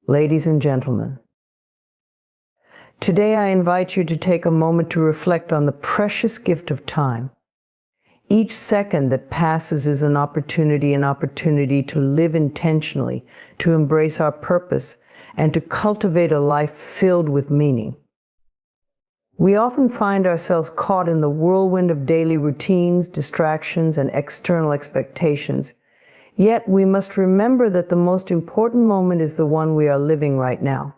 Ladies and gentlemen, today I invite you to take a moment to reflect on the precious gift of time. Each second that passes is an opportunity to live intentionally, to embrace our purpose, and to cultivate a life filled with meaning. We often find ourselves caught in the whirlwind of daily routines, distractions, and external expectations. Yet we must remember that the most important moment is the one we are living right now.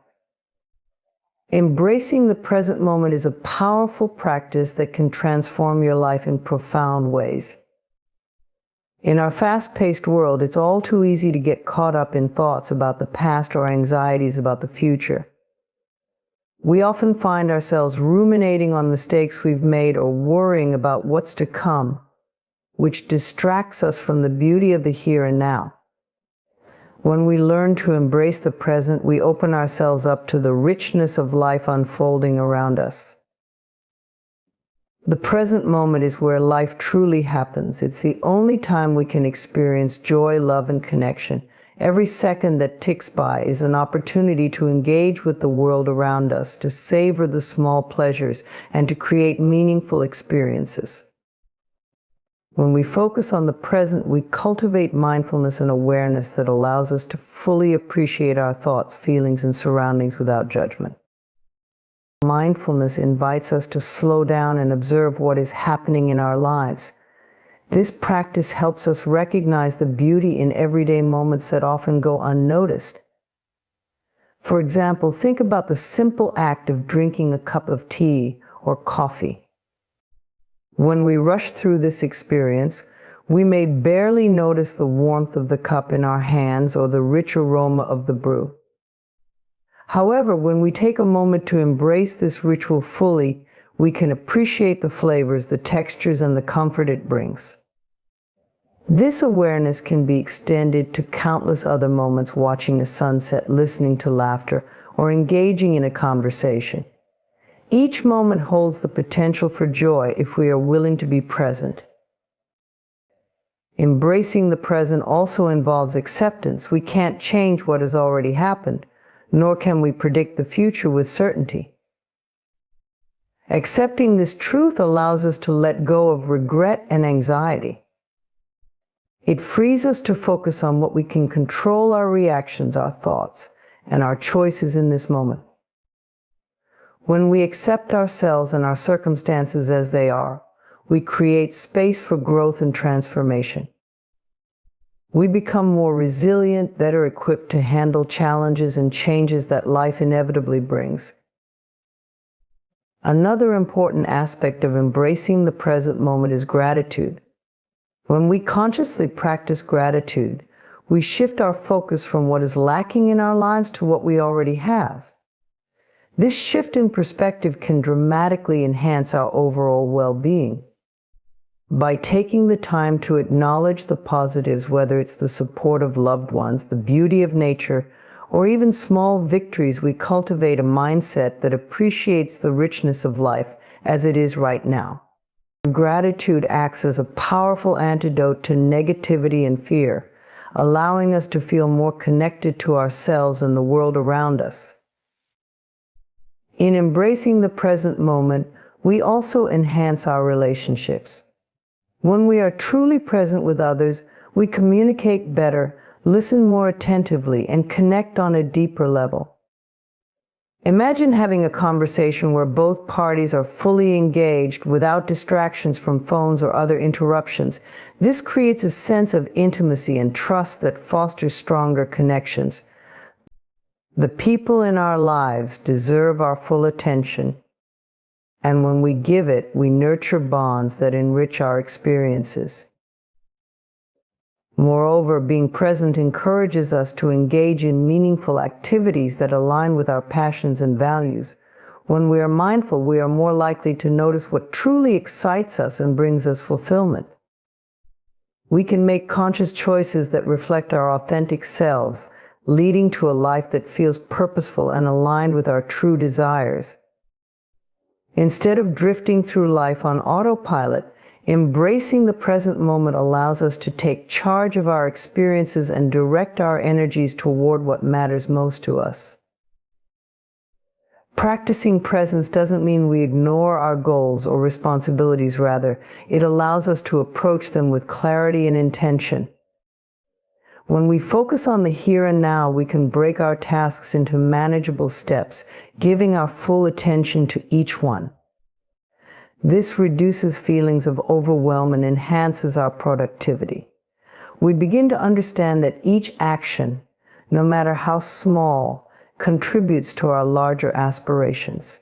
Embracing the present moment is a powerful practice that can transform your life in profound ways. In our fast-paced world, it's all too easy to get caught up in thoughts about the past or anxieties about the future. We often find ourselves ruminating on mistakes we've made or worrying about what's to come, which distracts us from the beauty of the here and now. When we learn to embrace the present, we open ourselves up to the richness of life unfolding around us. The present moment is where life truly happens. It's the only time we can experience joy, love, and connection. Every second that ticks by is an opportunity to engage with the world around us, to savor the small pleasures, and to create meaningful experiences. When we focus on the present, we cultivate mindfulness and awareness that allows us to fully appreciate our thoughts, feelings, and surroundings without judgment. Mindfulness invites us to slow down and observe what is happening in our lives. This practice helps us recognize the beauty in everyday moments that often go unnoticed. For example, think about the simple act of drinking a cup of tea or coffee. When we rush through this experience, we may barely notice the warmth of the cup in our hands or the rich aroma of the brew. However, when we take a moment to embrace this ritual fully, we can appreciate the flavors, the textures, and the comfort it brings. This awareness can be extended to countless other moments: watching a sunset, listening to laughter, or engaging in a conversation. Each moment holds the potential for joy if we are willing to be present. Embracing the present also involves acceptance. We can't change what has already happened, nor can we predict the future with certainty. Accepting this truth allows us to let go of regret and anxiety. It frees us to focus on what we can control: our reactions, our thoughts, and our choices in this moment. When we accept ourselves and our circumstances as they are, we create space for growth and transformation. We become more resilient, better equipped to handle challenges and changes that life inevitably brings. Another important aspect of embracing the present moment is gratitude. When we consciously practice gratitude, we shift our focus from what is lacking in our lives to what we already have. This shift in perspective can dramatically enhance our overall well-being. By taking the time to acknowledge the positives, whether it's the support of loved ones, the beauty of nature, or even small victories, we cultivate a mindset that appreciates the richness of life as it is right now. Gratitude acts as a powerful antidote to negativity and fear, allowing us to feel more connected to ourselves and the world around us. In embracing the present moment, we also enhance our relationships. When we are truly present with others, we communicate better, listen more attentively, and connect on a deeper level. Imagine having a conversation where both parties are fully engaged without distractions from phones or other interruptions. This creates a sense of intimacy and trust that fosters stronger connections. The people in our lives deserve our full attention, and when we give it, we nurture bonds that enrich our experiences. Moreover, being present encourages us to engage in meaningful activities that align with our passions and values. When we are mindful, we are more likely to notice what truly excites us and brings us fulfillment. We can make conscious choices that reflect our authentic selves, leading to a life that feels purposeful and aligned with our true desires. Instead of drifting through life on autopilot, Embracing the present moment allows us to take charge of our experiences and direct our energies toward what matters most to us. Practicing presence doesn't mean we ignore our goals or responsibilities. Rather, it allows us to approach them with clarity and intention. When we focus on the here and now, we can break our tasks into manageable steps, giving our full attention to each one. This reduces feelings of overwhelm and enhances our productivity. We begin to understand that each action, no matter how small, contributes to our larger aspirations.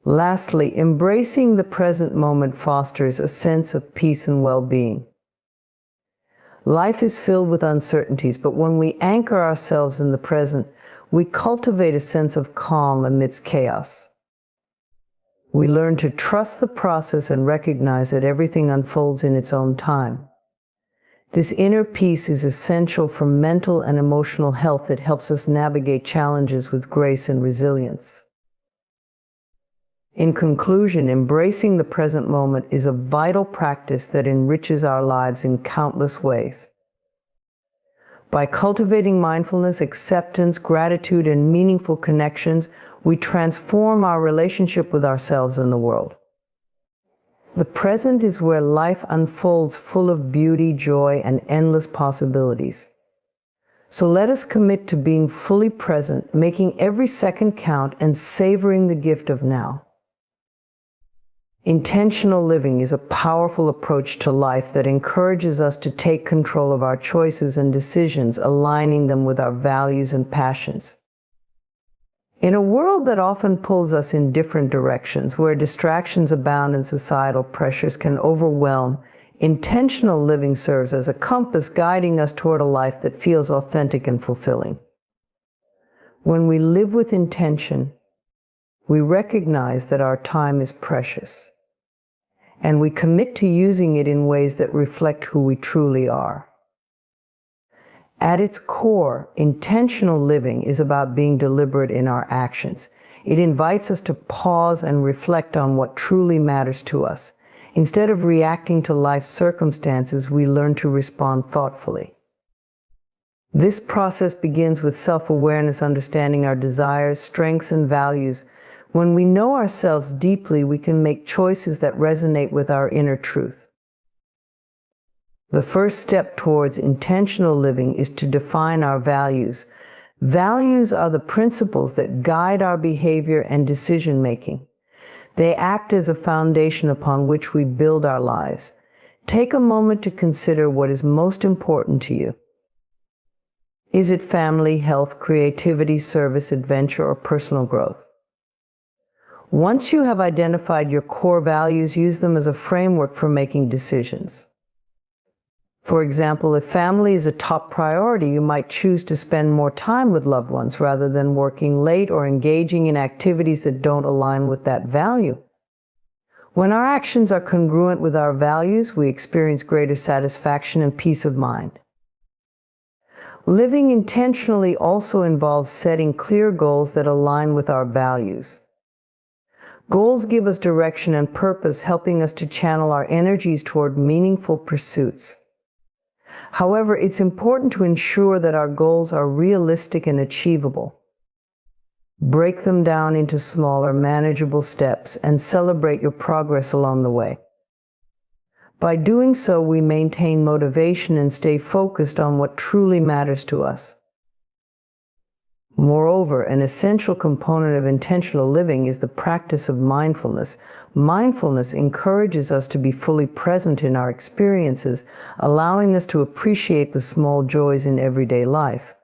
Lastly, embracing the present moment fosters a sense of peace and well-being. Life is filled with uncertainties, but when we anchor ourselves in the present, we cultivate a sense of calm amidst chaos. We learn to trust the process and recognize that everything unfolds in its own time. This inner peace is essential for mental and emotional health. It helps us navigate challenges with grace and resilience. In conclusion, embracing the present moment is a vital practice that enriches our lives in countless ways. By cultivating mindfulness, acceptance, gratitude, and meaningful connections, we transform our relationship with ourselves and the world. The present is where life unfolds, full of beauty, joy, and endless possibilities. So let us commit to being fully present, making every second count, and savoring the gift of now. Intentional living is a powerful approach to life that encourages us to take control of our choices and decisions, aligning them with our values and passions. In a world that often pulls us in different directions, where distractions abound and societal pressures can overwhelm, intentional living serves as a compass guiding us toward a life that feels authentic and fulfilling. When we live with intention, we recognize that our time is precious, and we commit to using it in ways that reflect who we truly are. At its core, intentional living is about being deliberate in our actions. It invites us to pause and reflect on what truly matters to us. Instead of reacting to life's circumstances, we learn to respond thoughtfully. This process begins with self-awareness, understanding our desires, strengths, and values. When we know ourselves deeply, we can make choices that resonate with our inner truth. The first step towards intentional living is to define our values. Values are the principles that guide our behavior and decision-making. They act as a foundation upon which we build our lives. Take a moment to consider what is most important to you. Is it family, health, creativity, service, adventure, or personal growth? Once you have identified your core values, use them as a framework for making decisions. For example, if family is a top priority, you might choose to spend more time with loved ones rather than working late or engaging in activities that don't align with that value. When our actions are congruent with our values, we experience greater satisfaction and peace of mind. Living intentionally also involves setting clear goals that align with our values. Goals give us direction and purpose, helping us to channel our energies toward meaningful pursuits. However, it's important to ensure that our goals are realistic and achievable. Break them down into smaller, manageable steps and celebrate your progress along the way. By doing so, we maintain motivation and stay focused on what truly matters to us. Moreover, an essential component of intentional living is the practice of mindfulness. Mindfulness encourages us to be fully present in our experiences, allowing us to appreciate the small joys in everyday life.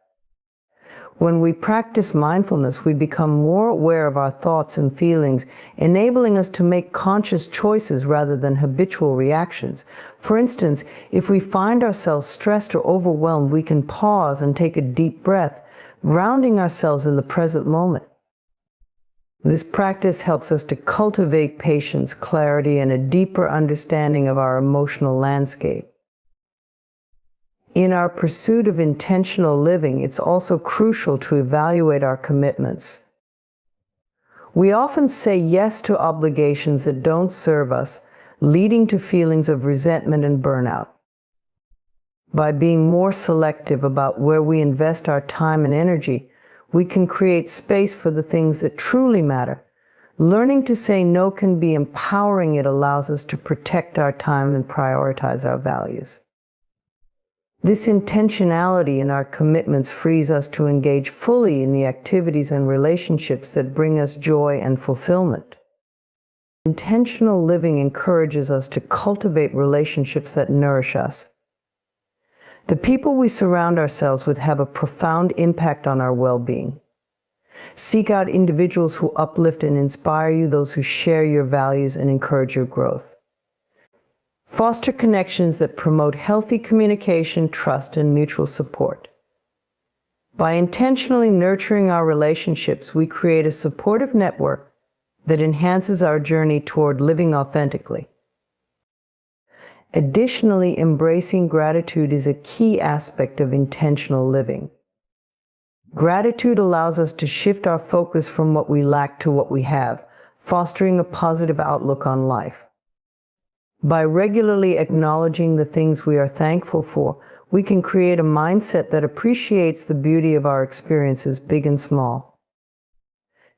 When we practice mindfulness, we become more aware of our thoughts and feelings, enabling us to make conscious choices rather than habitual reactions. For instance, if we find ourselves stressed or overwhelmed, we can pause and take a deep breath, grounding ourselves in the present moment. This practice helps us to cultivate patience, clarity, and a deeper understanding of our emotional landscape. In our pursuit of intentional living, it's also crucial to evaluate our commitments. We often say yes to obligations that don't serve us, leading to feelings of resentment and burnout. By being more selective about where we invest our time and energy, we can create space for the things that truly matter. Learning to say no can be empowering. It allows us to protect our time and prioritize our values. This intentionality in our commitments frees us to engage fully in the activities and relationships that bring us joy and fulfillment. Intentional living encourages us to cultivate relationships that nourish us. The people we surround ourselves with have a profound impact on our well-being. Seek out individuals who uplift and inspire you, those who share your values and encourage your growth. Foster connections that promote healthy communication, trust, and mutual support. By intentionally nurturing our relationships, we create a supportive network that enhances our journey toward living authentically. Additionally, embracing gratitude is a key aspect of intentional living. Gratitude allows us to shift our focus from what we lack to what we have, fostering a positive outlook on life. By regularly acknowledging the things we are thankful for, we can create a mindset that appreciates the beauty of our experiences, big and small.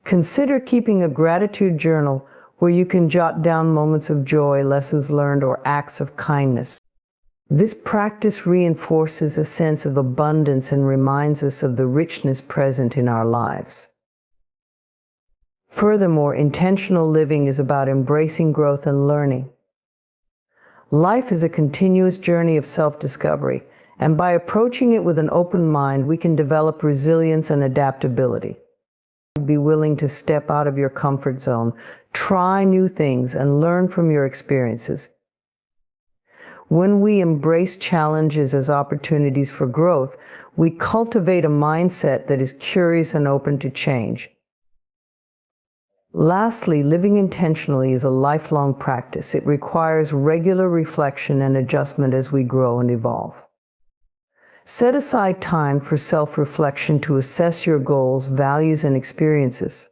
Consider keeping a gratitude journal where you can jot down moments of joy, lessons learned, or acts of kindness. This practice reinforces a sense of abundance and reminds us of the richness present in our lives. Furthermore, intentional living is about embracing growth and learning. Life is a continuous journey of self-discovery, and by approaching it with an open mind, we can develop resilience and adaptability. Be willing to step out of your comfort zone, try new things, and learn from your experiences. When we embrace challenges as opportunities for growth, we cultivate a mindset that is curious and open to change. Lastly, living intentionally is a lifelong practice. It requires regular reflection and adjustment as we grow and evolve. Set aside time for self-reflection to assess your goals, values, and experiences.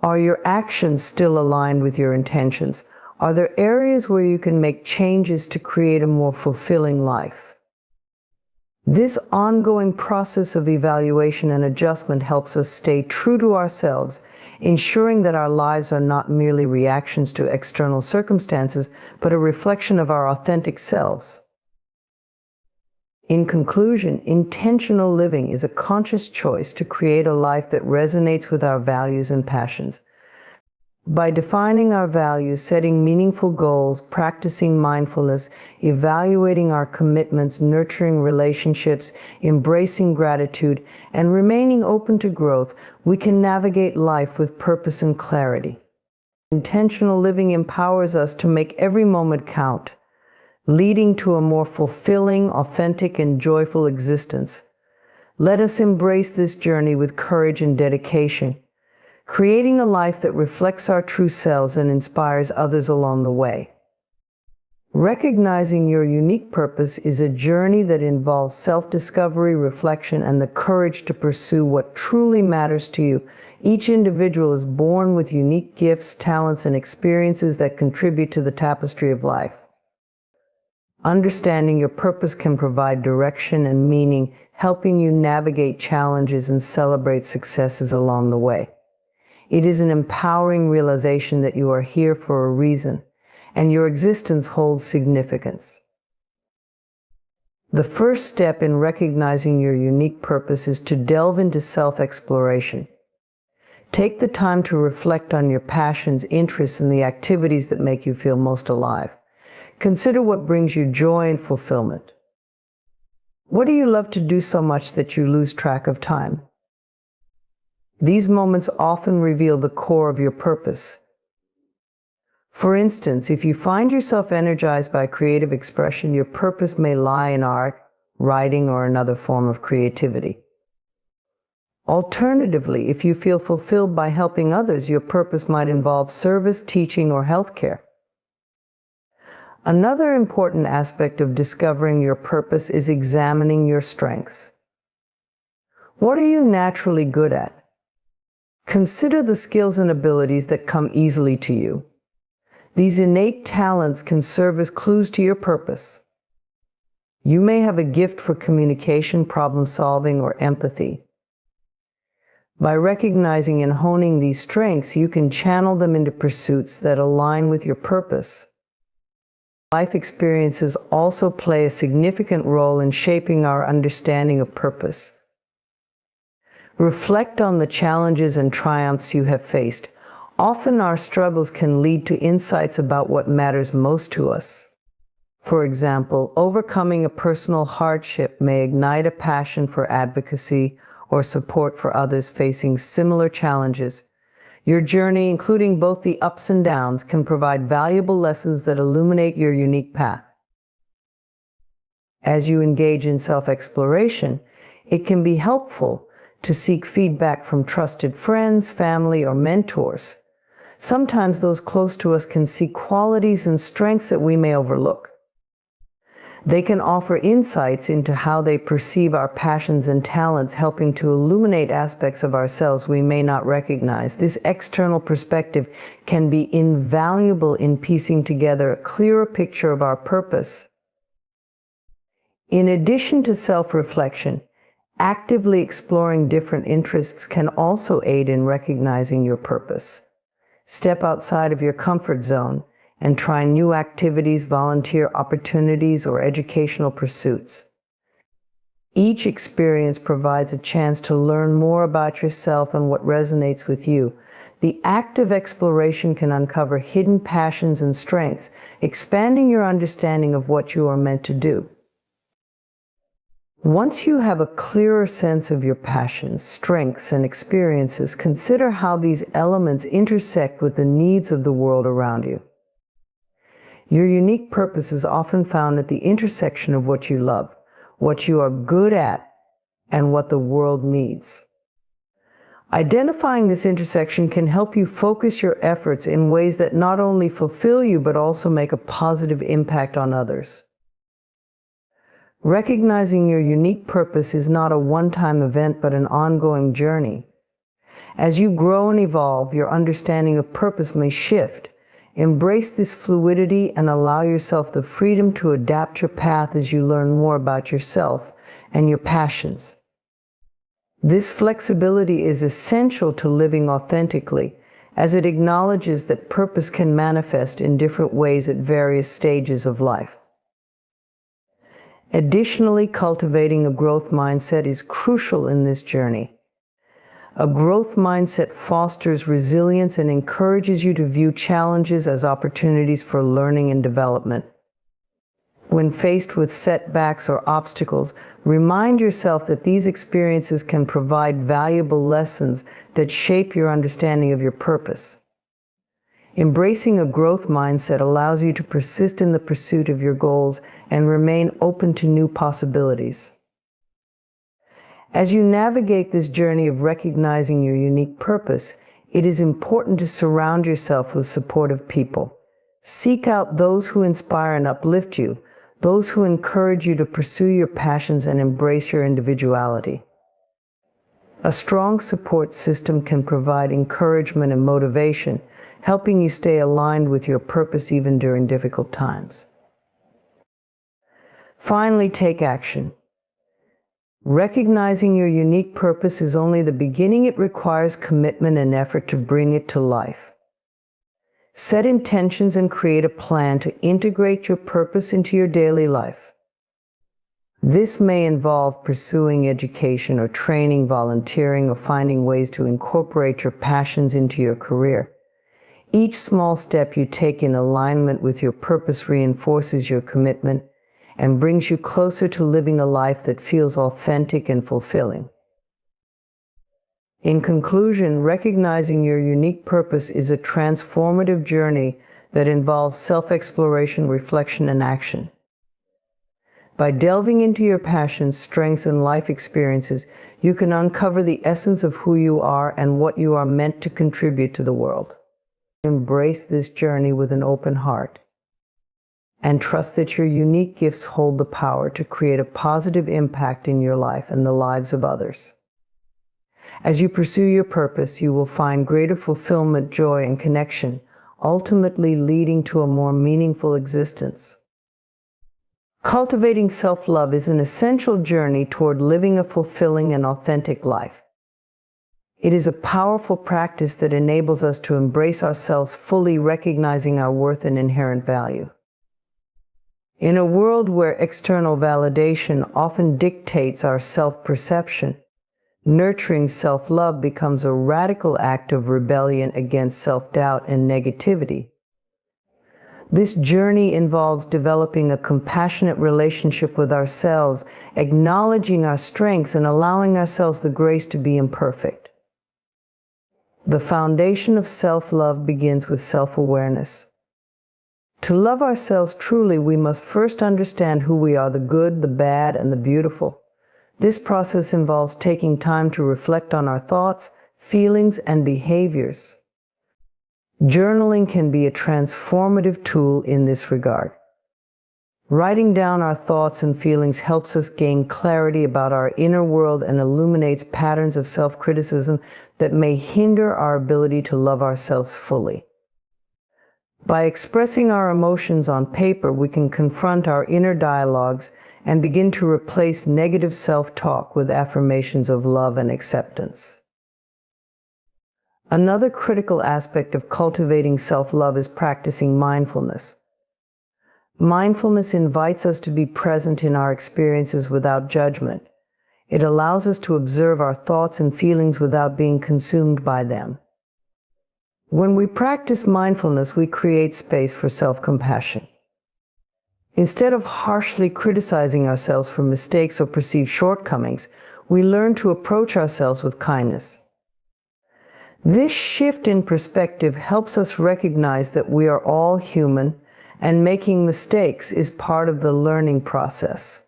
Are your actions still aligned with your intentions? Are there areas where you can make changes to create a more fulfilling life? This ongoing process of evaluation and adjustment helps us stay true to ourselves, ensuring that our lives are not merely reactions to external circumstances, but a reflection of our authentic selves. In conclusion, intentional living is a conscious choice to create a life that resonates with our values and passions. By defining our values, setting meaningful goals, practicing mindfulness, evaluating our commitments, nurturing relationships, embracing gratitude, and remaining open to growth, we can navigate life with purpose and clarity. Intentional living empowers us to make every moment count, leading to a more fulfilling, authentic, and joyful existence. Let us embrace this journey with courage and dedication, creating a life that reflects our true selves and inspires others along the way. Recognizing your unique purpose is a journey that involves self-discovery, reflection, and the courage to pursue what truly matters to you. Each individual is born with unique gifts, talents, and experiences that contribute to the tapestry of life. Understanding your purpose can provide direction and meaning, helping you navigate challenges and celebrate successes along the way. It is an empowering realization that you are here for a reason, and your existence holds significance. The first step in recognizing your unique purpose is to delve into self-exploration. Take the time to reflect on your passions, interests, and the activities that make you feel most alive. Consider what brings you joy and fulfillment. What do you love to do so much that you lose track of time? These moments often reveal the core of your purpose. For instance, if you find yourself energized by creative expression, your purpose may lie in art, writing, or another form of creativity. Alternatively, if you feel fulfilled by helping others, your purpose might involve service, teaching, or healthcare. Another important aspect of discovering your purpose is examining your strengths. What are you naturally good at? Consider the skills and abilities that come easily to you. These innate talents can serve as clues to your purpose. You may have a gift for communication, problem solving, or empathy. By recognizing and honing these strengths, you can channel them into pursuits that align with your purpose. Life experiences also play a significant role in shaping our understanding of purpose. Reflect on the challenges and triumphs you have faced. Often our struggles can lead to insights about what matters most to us. For example, overcoming a personal hardship may ignite a passion for advocacy or support for others facing similar challenges. Your journey, including both the ups and downs, can provide valuable lessons that illuminate your unique path. As you engage in self-exploration, it can be helpful to seek feedback from trusted friends, family, or mentors. Sometimes those close to us can see qualities and strengths that we may overlook. They can offer insights into how they perceive our passions and talents, helping to illuminate aspects of ourselves we may not recognize. This external perspective can be invaluable in piecing together a clearer picture of our purpose. In addition to self-reflection, actively exploring different interests can also aid in recognizing your purpose. Step outside of your comfort zone and try new activities, volunteer opportunities, or educational pursuits. Each experience provides a chance to learn more about yourself and what resonates with you. The act of exploration can uncover hidden passions and strengths, expanding your understanding of what you are meant to do. Once you have a clearer sense of your passions, strengths, and experiences, consider how these elements intersect with the needs of the world around you. Your unique purpose is often found at the intersection of what you love, what you are good at, and what the world needs. Identifying this intersection can help you focus your efforts in ways that not only fulfill you, but also make a positive impact on others. Recognizing your unique purpose is not a one-time event, but an ongoing journey. As you grow and evolve, your understanding of purpose may shift. Embrace this fluidity and allow yourself the freedom to adapt your path as you learn more about yourself and your passions. This flexibility is essential to living authentically, as it acknowledges that purpose can manifest in different ways at various stages of life. Additionally, cultivating a growth mindset is crucial in this journey. A growth mindset fosters resilience and encourages you to view challenges as opportunities for learning and development. When faced with setbacks or obstacles, remind yourself that these experiences can provide valuable lessons that shape your understanding of your purpose. Embracing a growth mindset allows you to persist in the pursuit of your goals and remain open to new possibilities. As you navigate this journey of recognizing your unique purpose, it is important to surround yourself with supportive people. Seek out those who inspire and uplift you, those who encourage you to pursue your passions and embrace your individuality. A strong support system can provide encouragement and motivation, helping you stay aligned with your purpose even during difficult times. Finally, take action. Recognizing your unique purpose is only the beginning. It requires commitment and effort to bring it to life. Set intentions and create a plan to integrate your purpose into your daily life. This may involve pursuing education or training, volunteering, or finding ways to incorporate your passions into your career. Each small step you take in alignment with your purpose reinforces your commitment and brings you closer to living a life that feels authentic and fulfilling. In conclusion, recognizing your unique purpose is a transformative journey that involves self-exploration, reflection, and action. By delving into your passions, strengths, and life experiences, you can uncover the essence of who you are and what you are meant to contribute to the world. Embrace this journey with an open heart, and trust that your unique gifts hold the power to create a positive impact in your life and the lives of others. As you pursue your purpose, you will find greater fulfillment, joy, and connection, ultimately leading to a more meaningful existence. Cultivating self-love is an essential journey toward living a fulfilling and authentic life. It is a powerful practice that enables us to embrace ourselves fully, recognizing our worth and inherent value. In a world where external validation often dictates our self-perception, nurturing self-love becomes a radical act of rebellion against self-doubt and negativity. This journey involves developing a compassionate relationship with ourselves, acknowledging our strengths, and allowing ourselves the grace to be imperfect. The foundation of self-love begins with self-awareness. To love ourselves truly, we must first understand who we are: the good, the bad, and the beautiful. This process involves taking time to reflect on our thoughts, feelings, and behaviors. Journaling can be a transformative tool in this regard. Writing down our thoughts and feelings helps us gain clarity about our inner world and illuminates patterns of self-criticism that may hinder our ability to love ourselves fully. By expressing our emotions on paper, we can confront our inner dialogues and begin to replace negative self-talk with affirmations of love and acceptance. Another critical aspect of cultivating self-love is practicing mindfulness. Mindfulness invites us to be present in our experiences without judgment. It allows us to observe our thoughts and feelings without being consumed by them. When we practice mindfulness, we create space for self-compassion. Instead of harshly criticizing ourselves for mistakes or perceived shortcomings, we learn to approach ourselves with kindness. This shift in perspective helps us recognize that we are all human, and making mistakes is part of the learning process.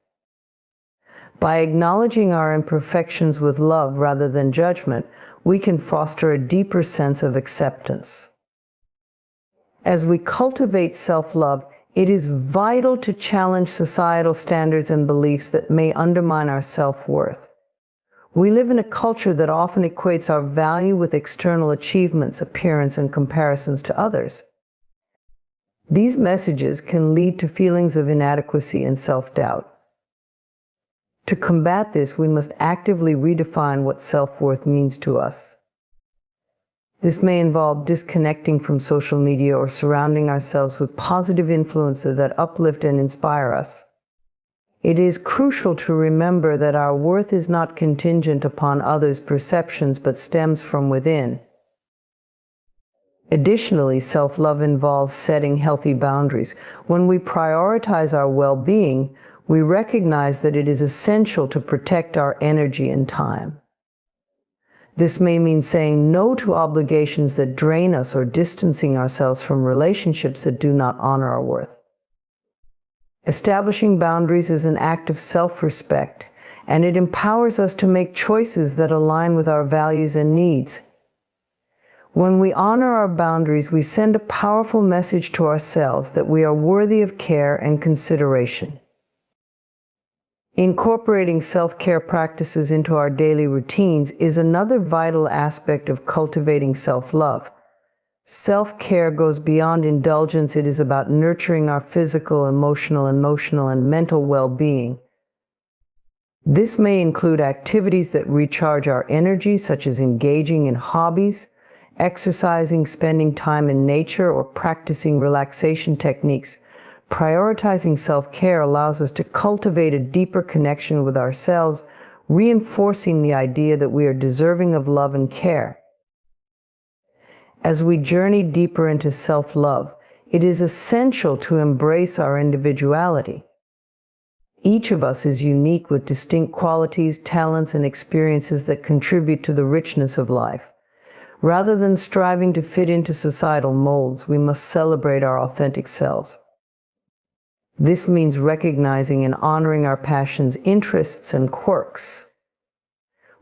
By acknowledging our imperfections with love rather than judgment, we can foster a deeper sense of acceptance. As we cultivate self-love, it is vital to challenge societal standards and beliefs that may undermine our self-worth. We live in a culture that often equates our value with external achievements, appearance, and comparisons to others. These messages can lead to feelings of inadequacy and self-doubt. To combat this, we must actively redefine what self-worth means to us. This may involve disconnecting from social media or surrounding ourselves with positive influences that uplift and inspire us. It is crucial to remember that our worth is not contingent upon others' perceptions but stems from within. Additionally, self-love involves setting healthy boundaries. When we prioritize our well-being, we recognize that it is essential to protect our energy and time. This may mean saying no to obligations that drain us or distancing ourselves from relationships that do not honor our worth. Establishing boundaries is an act of self-respect, and it empowers us to make choices that align with our values and needs. When we honor our boundaries, we send a powerful message to ourselves that we are worthy of care and consideration. Incorporating self-care practices into our daily routines is another vital aspect of cultivating self-love. Self-care goes beyond indulgence. It is about nurturing our physical, emotional, and mental well-being. This may include activities that recharge our energy, such as engaging in hobbies, exercising, spending time in nature, or practicing relaxation techniques. Prioritizing self-care allows us to cultivate a deeper connection with ourselves, reinforcing the idea that we are deserving of love and care. As we journey deeper into self-love, it is essential to embrace our individuality. Each of us is unique with distinct qualities, talents, and experiences that contribute to the richness of life. Rather than striving to fit into societal molds, we must celebrate our authentic selves. This means recognizing and honoring our passions, interests, and quirks.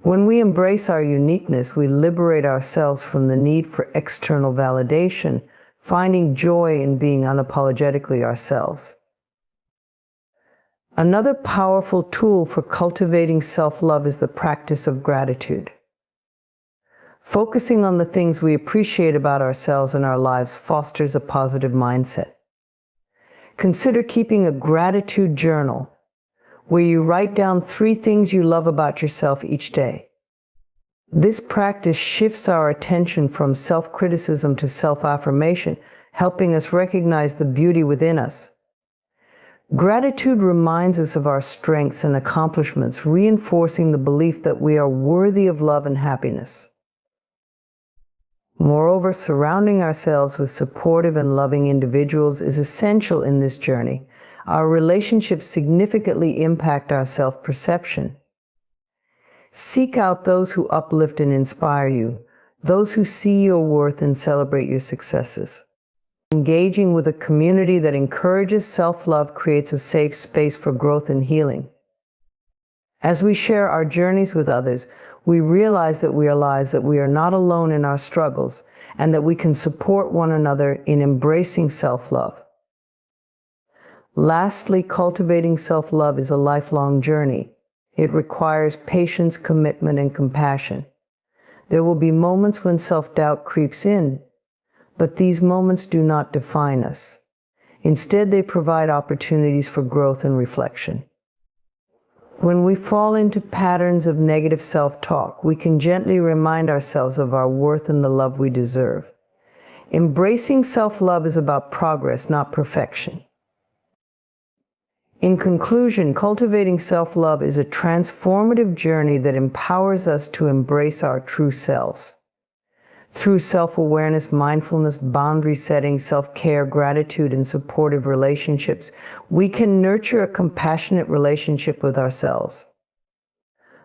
When we embrace our uniqueness, we liberate ourselves from the need for external validation, finding joy in being unapologetically ourselves. Another powerful tool for cultivating self-love is the practice of gratitude. Focusing on the things we appreciate about ourselves and our lives fosters a positive mindset. Consider keeping a gratitude journal where you write down 3 things you love about yourself each day. This practice shifts our attention from self-criticism to self-affirmation, helping us recognize the beauty within us. Gratitude reminds us of our strengths and accomplishments, reinforcing the belief that we are worthy of love and happiness. Moreover, surrounding ourselves with supportive and loving individuals is essential in this journey. Our relationships significantly impact our self-perception. Seek out those who uplift and inspire you, those who see your worth and celebrate your successes. Engaging with a community that encourages self-love creates a safe space for growth and healing. As we share our journeys with others, we realize that we are not alone in our struggles, and that we can support one another in embracing self-love. Lastly, cultivating self-love is a lifelong journey. It requires patience, commitment, and compassion. There will be moments when self-doubt creeps in, but these moments do not define us. Instead, they provide opportunities for growth and reflection. When we fall into patterns of negative self-talk, we can gently remind ourselves of our worth and the love we deserve. Embracing self-love is about progress, not perfection. In conclusion, cultivating self-love is a transformative journey that empowers us to embrace our true selves. Through self-awareness, mindfulness, boundary setting, self-care, gratitude, and supportive relationships, we can nurture a compassionate relationship with ourselves.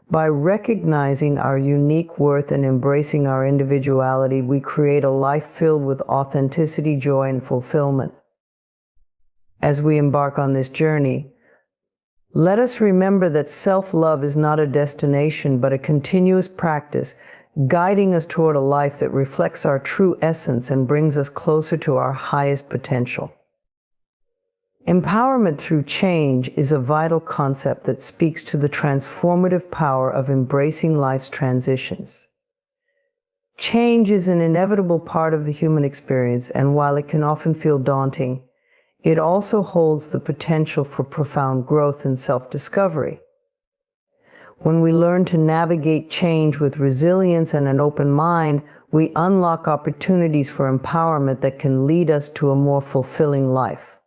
By recognizing our unique worth and embracing our individuality, we create a life filled with authenticity, joy, and fulfillment. As we embark on this journey, let us remember that self-love is not a destination, but a continuous practice, guiding us toward a life that reflects our true essence and brings us closer to our highest potential. Empowerment through change is a vital concept that speaks to the transformative power of embracing life's transitions. Change is an inevitable part of the human experience, and while it can often feel daunting, it also holds the potential for profound growth and self-discovery. When we learn to navigate change with resilience and an open mind, we unlock opportunities for empowerment that can lead us to a more fulfilling life.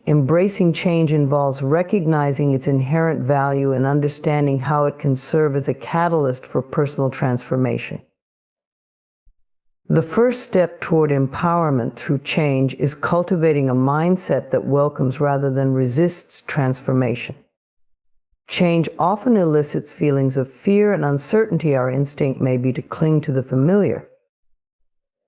Embracing change involves recognizing its inherent value and understanding how it can serve as a catalyst for personal transformation. The first step toward empowerment through change is cultivating a mindset that welcomes rather than resists transformation. Change often elicits feelings of fear and uncertainty. Our instinct may be to cling to the familiar.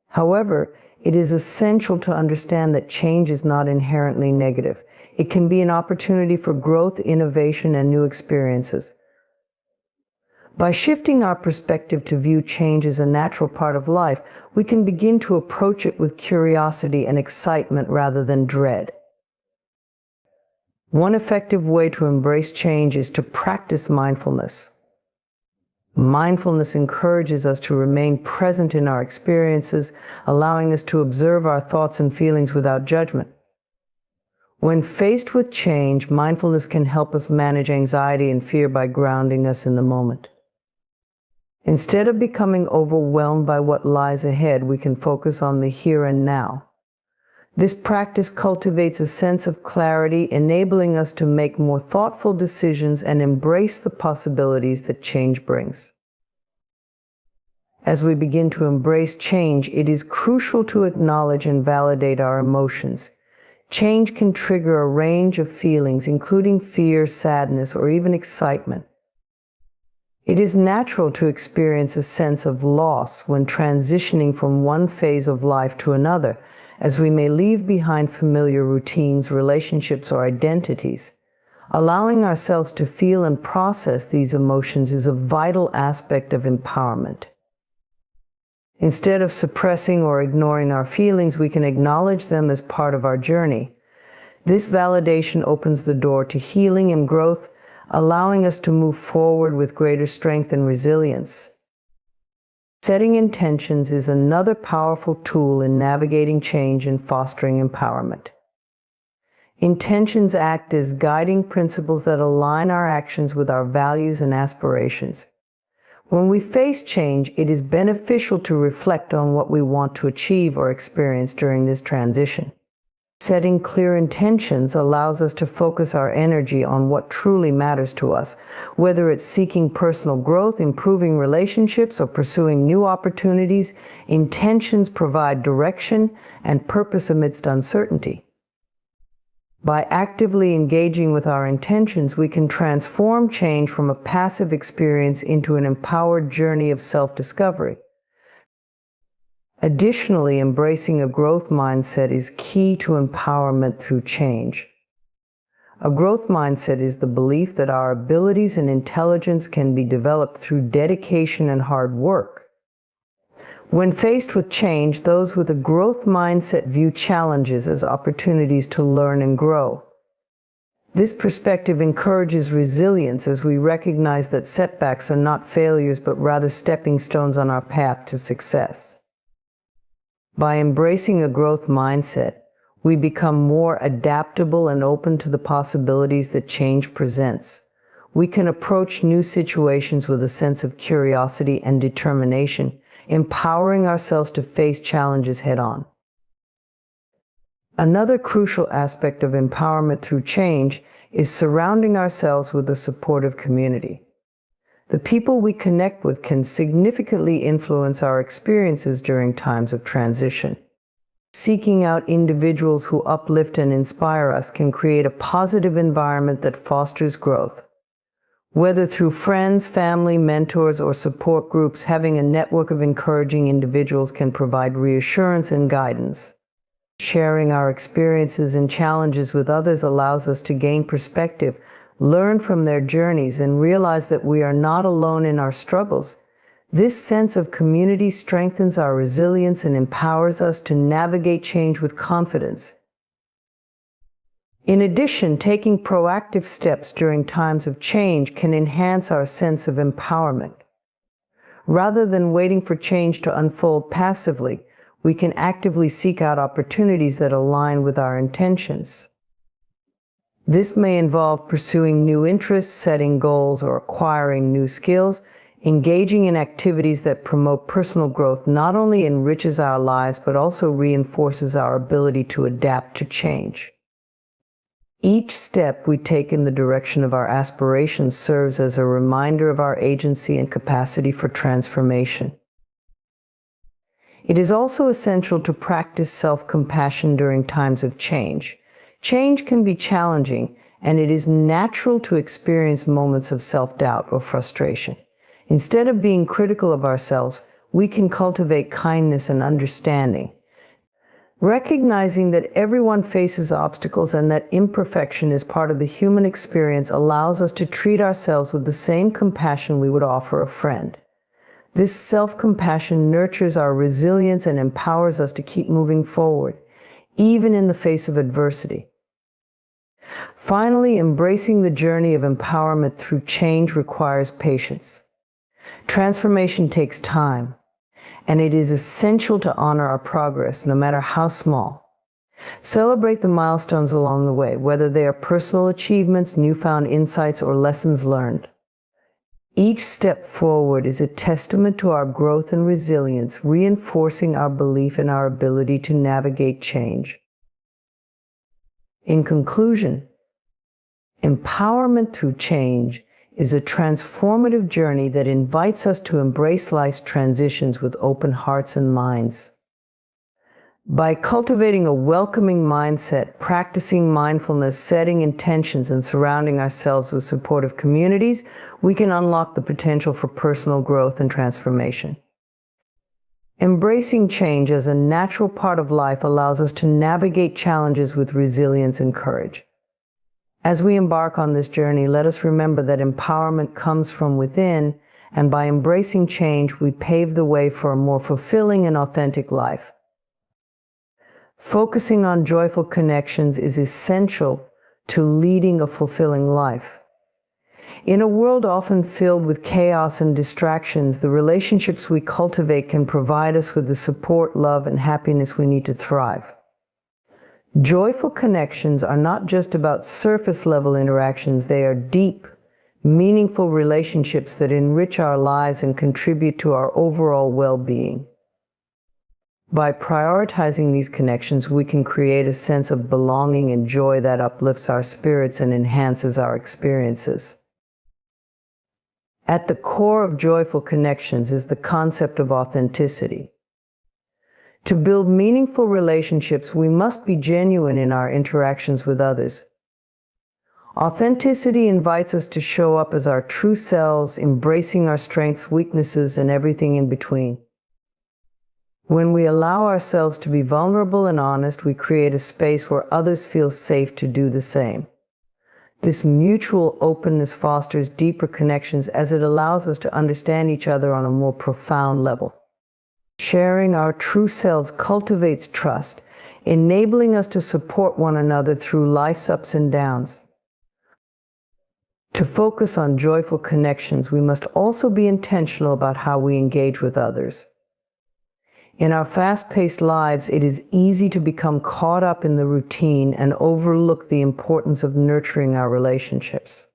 However, it is essential to understand that change is not inherently negative. It can be an opportunity for growth, innovation, and new experiences. By shifting our perspective to view change as a natural part of life, we can begin to approach it with curiosity and excitement rather than dread. One effective way to embrace change is to practice mindfulness. Mindfulness encourages us to remain present in our experiences, allowing us to observe our thoughts and feelings without judgment. When faced with change, mindfulness can help us manage anxiety and fear by grounding us in the moment. Instead of becoming overwhelmed by what lies ahead, we can focus on the here and now. This practice cultivates a sense of clarity, enabling us to make more thoughtful decisions and embrace the possibilities that change brings. As we begin to embrace change, it is crucial to acknowledge and validate our emotions. Change can trigger a range of feelings, including fear, sadness, or even excitement. It is natural to experience a sense of loss when transitioning from one phase of life to another, as we may leave behind familiar routines, relationships, or identities. Allowing ourselves to feel and process these emotions is a vital aspect of empowerment. Instead of suppressing or ignoring our feelings, we can acknowledge them as part of our journey. This validation opens the door to healing and growth, allowing us to move forward with greater strength and resilience. Setting intentions is another powerful tool in navigating change and fostering empowerment. Intentions act as guiding principles that align our actions with our values and aspirations. When we face change, it is beneficial to reflect on what we want to achieve or experience during this transition. Setting clear intentions allows us to focus our energy on what truly matters to us, whether it's seeking personal growth, improving relationships, or pursuing new opportunities. Intentions provide direction and purpose amidst uncertainty. By actively engaging with our intentions, we can transform change from a passive experience into an empowered journey of self-discovery. Additionally, embracing a growth mindset is key to empowerment through change. A growth mindset is the belief that our abilities and intelligence can be developed through dedication and hard work. When faced with change, those with a growth mindset view challenges as opportunities to learn and grow. This perspective encourages resilience as we recognize that setbacks are not failures but rather stepping stones on our path to success. By embracing a growth mindset, we become more adaptable and open to the possibilities that change presents. We can approach new situations with a sense of curiosity and determination, empowering ourselves to face challenges head-on. Another crucial aspect of empowerment through change is surrounding ourselves with a supportive community. The people we connect with can significantly influence our experiences during times of transition. Seeking out individuals who uplift and inspire us can create a positive environment that fosters growth. Whether through friends, family, mentors, or support groups, having a network of encouraging individuals can provide reassurance and guidance. Sharing our experiences and challenges with others allows us to gain perspective, learn from their journeys, and realize that we are not alone in our struggles. This sense of community strengthens our resilience and empowers us to navigate change with confidence. In addition, taking proactive steps during times of change can enhance our sense of empowerment. Rather than waiting for change to unfold passively, we can actively seek out opportunities that align with our intentions. This may involve pursuing new interests, setting goals, or acquiring new skills. Engaging in activities that promote personal growth not only enriches our lives but also reinforces our ability to adapt to change. Each step we take in the direction of our aspirations serves as a reminder of our agency and capacity for transformation. It is also essential to practice self-compassion during times of change. Change can be challenging, and it is natural to experience moments of self-doubt or frustration. Instead of being critical of ourselves, we can cultivate kindness and understanding. Recognizing that everyone faces obstacles and that imperfection is part of the human experience allows us to treat ourselves with the same compassion we would offer a friend. This self-compassion nurtures our resilience and empowers us to keep moving forward, even in the face of adversity. Finally, embracing the journey of empowerment through change requires patience. Transformation takes time, and it is essential to honor our progress, no matter how small. Celebrate the milestones along the way, whether they are personal achievements, newfound insights, or lessons learned. Each step forward is a testament to our growth and resilience, reinforcing our belief in our ability to navigate change. In conclusion, empowerment through change is a transformative journey that invites us to embrace life's transitions with open hearts and minds. By cultivating a welcoming mindset, practicing mindfulness, setting intentions, and surrounding ourselves with supportive communities, we can unlock the potential for personal growth and transformation. Embracing change as a natural part of life allows us to navigate challenges with resilience and courage. As we embark on this journey, let us remember that empowerment comes from within, and by embracing change, we pave the way for a more fulfilling and authentic life. Focusing on joyful connections is essential to leading a fulfilling life. In a world often filled with chaos and distractions, the relationships we cultivate can provide us with the support, love, and happiness we need to thrive. Joyful connections are not just about surface-level interactions, they are deep, meaningful relationships that enrich our lives and contribute to our overall well-being. By prioritizing these connections, we can create a sense of belonging and joy that uplifts our spirits and enhances our experiences. At the core of joyful connections is the concept of authenticity. To build meaningful relationships, we must be genuine in our interactions with others. Authenticity invites us to show up as our true selves, embracing our strengths, weaknesses, and everything in between. When we allow ourselves to be vulnerable and honest, we create a space where others feel safe to do the same. This mutual openness fosters deeper connections as it allows us to understand each other on a more profound level. Sharing our true selves cultivates trust, enabling us to support one another through life's ups and downs. To focus on joyful connections, we must also be intentional about how we engage with others. In our fast-paced lives, it is easy to become caught up in the routine and overlook the importance of nurturing our relationships.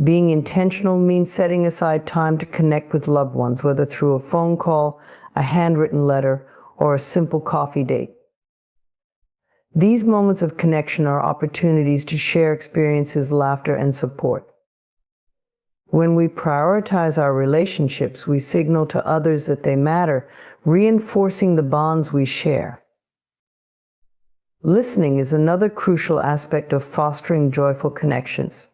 Being intentional means setting aside time to connect with loved ones, whether through a phone call, a handwritten letter, or a simple coffee date. These moments of connection are opportunities to share experiences, laughter, and support. When we prioritize our relationships, we signal to others that they matter, reinforcing the bonds we share. Listening is another crucial aspect of fostering joyful connections.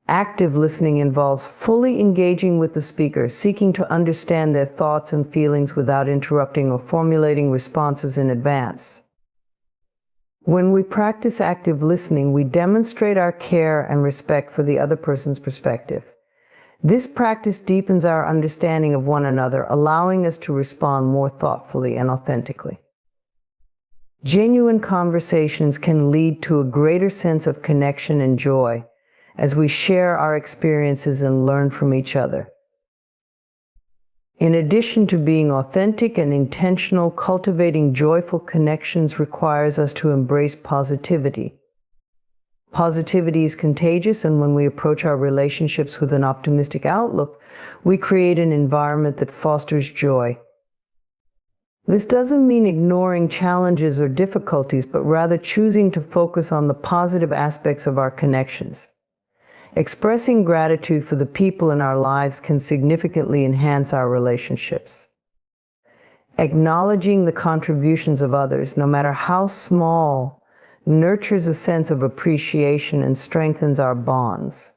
Active listening involves fully engaging with the speaker, seeking to understand their thoughts and feelings without interrupting or formulating responses in advance. When we practice active listening, we demonstrate our care and respect for the other person's perspective. This practice deepens our understanding of one another, allowing us to respond more thoughtfully and authentically. Genuine conversations can lead to a greater sense of connection and joy as we share our experiences and learn from each other. In addition to being authentic and intentional, cultivating joyful connections requires us to embrace positivity. Positivity is contagious, and when we approach our relationships with an optimistic outlook, we create an environment that fosters joy. This doesn't mean ignoring challenges or difficulties, but rather choosing to focus on the positive aspects of our connections. Expressing gratitude for the people in our lives can significantly enhance our relationships. Acknowledging the contributions of others, no matter how small, nurtures a sense of appreciation and strengthens our bonds.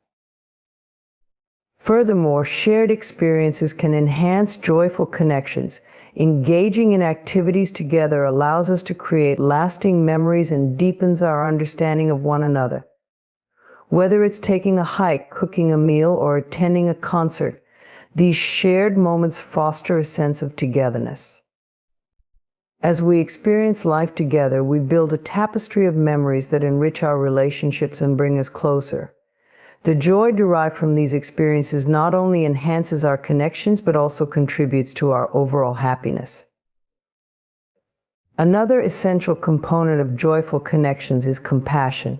Furthermore, shared experiences can enhance joyful connections. Engaging in activities together allows us to create lasting memories and deepens our understanding of one another. Whether it's taking a hike, cooking a meal, or attending a concert, these shared moments foster a sense of togetherness. As we experience life together, we build a tapestry of memories that enrich our relationships and bring us closer. The joy derived from these experiences not only enhances our connections, but also contributes to our overall happiness. Another essential component of joyful connections is compassion.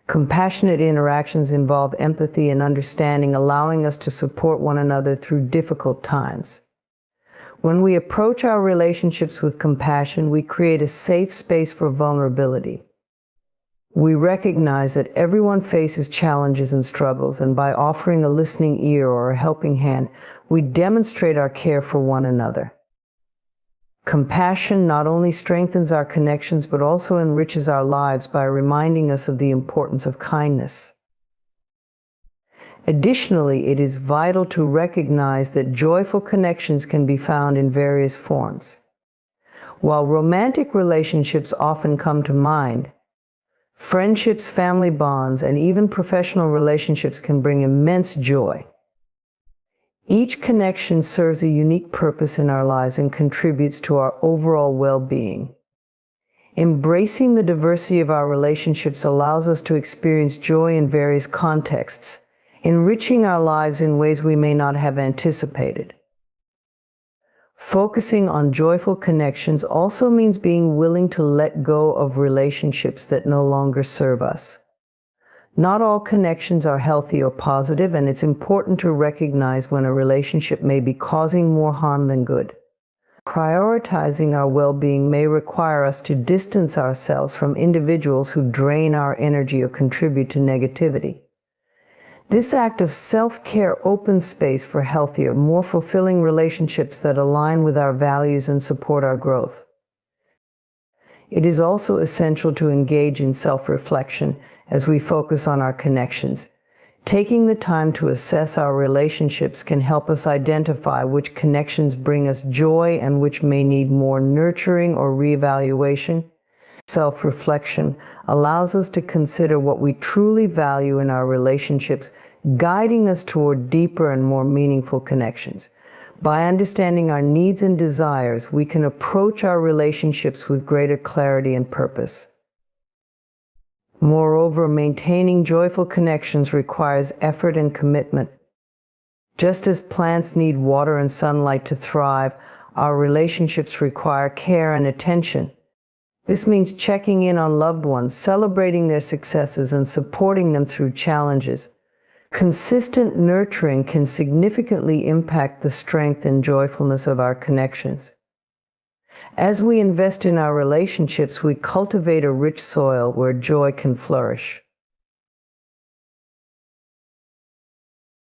Compassionate interactions involve empathy and understanding, allowing us to support one another through difficult times. When we approach our relationships with compassion, we create a safe space for vulnerability. We recognize that everyone faces challenges and struggles, and by offering a listening ear or a helping hand, we demonstrate our care for one another. Compassion not only strengthens our connections, but also enriches our lives by reminding us of the importance of kindness. Additionally, it is vital to recognize that joyful connections can be found in various forms. While romantic relationships often come to mind, friendships, family bonds, and even professional relationships can bring immense joy. Each connection serves a unique purpose in our lives and contributes to our overall well-being. Embracing the diversity of our relationships allows us to experience joy in various contexts, enriching our lives in ways we may not have anticipated. Focusing on joyful connections also means being willing to let go of relationships that no longer serve us. Not all connections are healthy or positive, and it's important to recognize when a relationship may be causing more harm than good. Prioritizing our well-being may require us to distance ourselves from individuals who drain our energy or contribute to negativity. This act of self-care opens space for healthier, more fulfilling relationships that align with our values and support our growth. It is also essential to engage in self-reflection as we focus on our connections. Taking the time to assess our relationships can help us identify which connections bring us joy and which may need more nurturing or reevaluation. Self-reflection allows us to consider what we truly value in our relationships, guiding us toward deeper and more meaningful connections. By understanding our needs and desires, we can approach our relationships with greater clarity and purpose. Moreover, maintaining joyful connections requires effort and commitment. Just as plants need water and sunlight to thrive, our relationships require care and attention. This means checking in on loved ones, celebrating their successes, and supporting them through challenges. Consistent nurturing can significantly impact the strength and joyfulness of our connections. As we invest in our relationships, we cultivate a rich soil where joy can flourish.